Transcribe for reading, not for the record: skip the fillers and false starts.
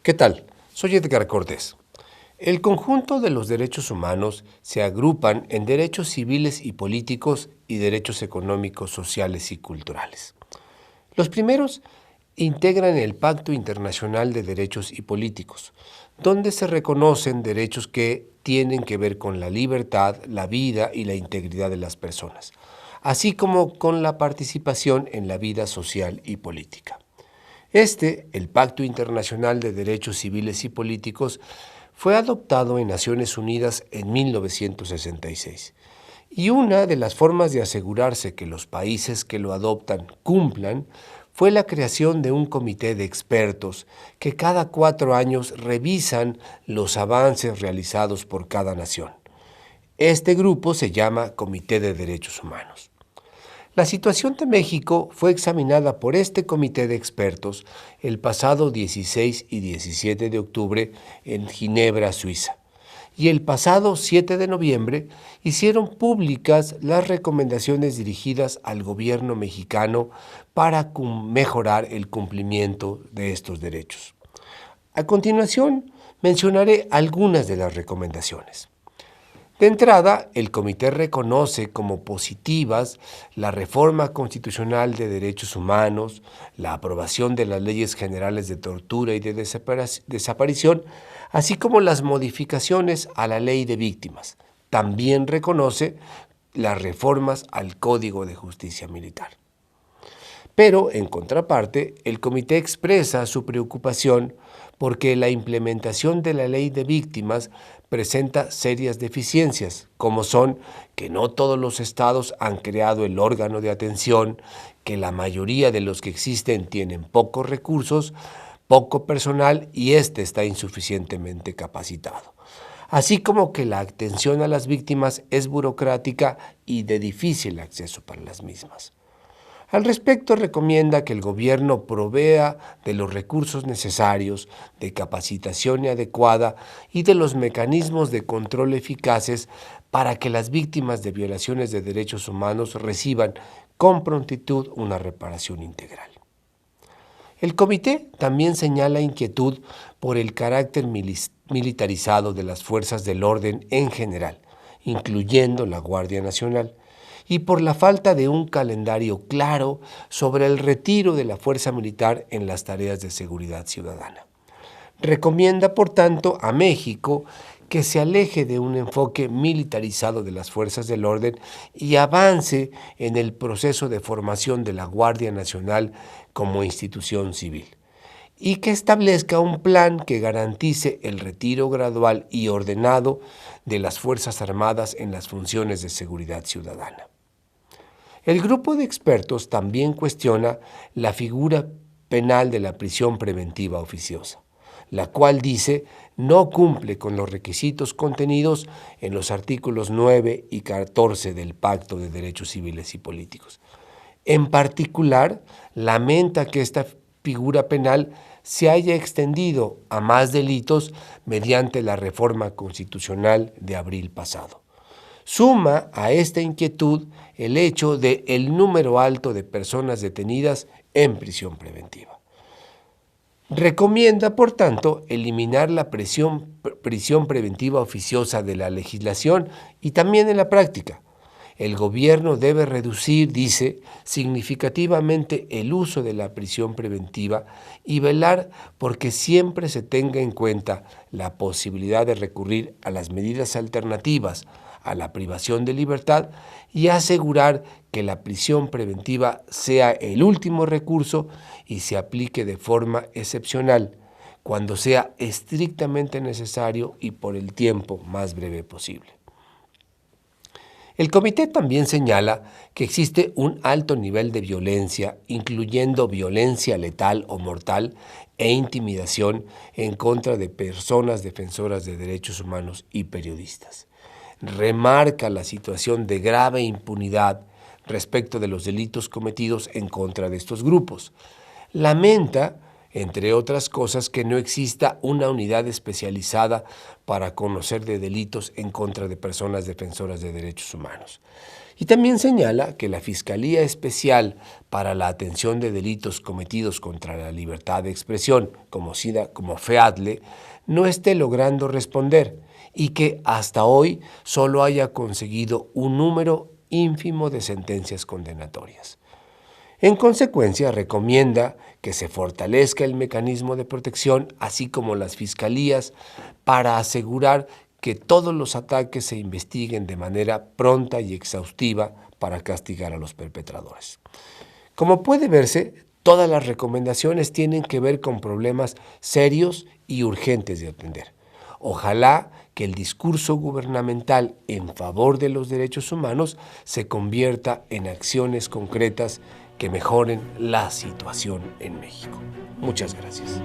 ¿Qué tal? Soy Edgar Cortés. El conjunto de los derechos humanos se agrupan en derechos civiles y políticos y derechos económicos, sociales y culturales. Los primeros integran el Pacto Internacional de Derechos y Políticos, donde se reconocen derechos que tienen que ver con la libertad, la vida y la integridad de las personas, así como con la participación en la vida social y política. El Pacto Internacional de Derechos Civiles y Políticos, fue adoptado en Naciones Unidas en 1966. Y una de las formas de asegurarse que los países que lo adoptan cumplan fue la creación de un comité de expertos que cada 4 años revisan los avances realizados por cada nación. Este grupo se llama Comité de Derechos Humanos. La situación de México fue examinada por este comité de expertos el pasado 16 y 17 de octubre en Ginebra, Suiza. Y el pasado 7 de noviembre hicieron públicas las recomendaciones dirigidas al gobierno mexicano para mejorar el cumplimiento de estos derechos. A continuación, mencionaré algunas de las recomendaciones. De entrada, el comité reconoce como positivas la reforma constitucional de derechos humanos, la aprobación de las leyes generales de tortura y de desaparición, así como las modificaciones a la ley de víctimas. También reconoce las reformas al Código de Justicia Militar. Pero, en contraparte, el comité expresa su preocupación porque la implementación de la ley de víctimas presenta serias deficiencias, como son que no todos los estados han creado el órgano de atención, que la mayoría de los que existen tienen pocos recursos, poco personal y está insuficientemente capacitado. Así como que la atención a las víctimas es burocrática y de difícil acceso para las mismas. Al respecto, recomienda que el gobierno provea de los recursos necesarios, de capacitación adecuada y de los mecanismos de control eficaces para que las víctimas de violaciones de derechos humanos reciban con prontitud una reparación integral. El comité también señala inquietud por el carácter militarizado de las fuerzas del orden en general, incluyendo la Guardia Nacional, y por la falta de un calendario claro sobre el retiro de la fuerza militar en las tareas de seguridad ciudadana. Recomienda, por tanto, a México que se aleje de un enfoque militarizado de las fuerzas del orden y avance en el proceso de formación de la Guardia Nacional como institución civil, y que establezca un plan que garantice el retiro gradual y ordenado de las Fuerzas Armadas en las funciones de seguridad ciudadana. El grupo de expertos también cuestiona la figura penal de la prisión preventiva oficiosa, la cual dice no cumple con los requisitos contenidos en los artículos 9 y 14 del Pacto de Derechos Civiles y Políticos. En particular, lamenta que esta figura penal se haya extendido a más delitos mediante la reforma constitucional de abril pasado. Suma a esta inquietud el hecho de el número alto de personas detenidas en prisión preventiva. Recomienda, por tanto, eliminar la prisión preventiva oficiosa de la legislación y también en la práctica. El gobierno debe reducir, dice, significativamente el uso de la prisión preventiva y velar porque siempre se tenga en cuenta la posibilidad de recurrir a las medidas alternativas a la privación de libertad y asegurar que la prisión preventiva sea el último recurso y se aplique de forma excepcional, cuando sea estrictamente necesario y por el tiempo más breve posible. El comité también señala que existe un alto nivel de violencia, incluyendo violencia letal o mortal e intimidación en contra de personas defensoras de derechos humanos y periodistas. remarca la situación de grave impunidad respecto de los delitos cometidos en contra de estos grupos. Lamenta, entre otras cosas, que no exista una unidad especializada para conocer de delitos en contra de personas defensoras de derechos humanos. Y también señala que la Fiscalía Especial para la Atención de Delitos Cometidos contra la Libertad de Expresión, como FEADLE, no esté logrando responder y que hasta hoy solo haya conseguido un número ínfimo de sentencias condenatorias. En consecuencia, recomienda que se fortalezca el mecanismo de protección, así como las fiscalías, para asegurar que todos los ataques se investiguen de manera pronta y exhaustiva para castigar a los perpetradores. Como puede verse, todas las recomendaciones tienen que ver con problemas serios y urgentes de atender. Ojalá que el discurso gubernamental en favor de los derechos humanos se convierta en acciones concretas que mejoren la situación en México. Muchas gracias.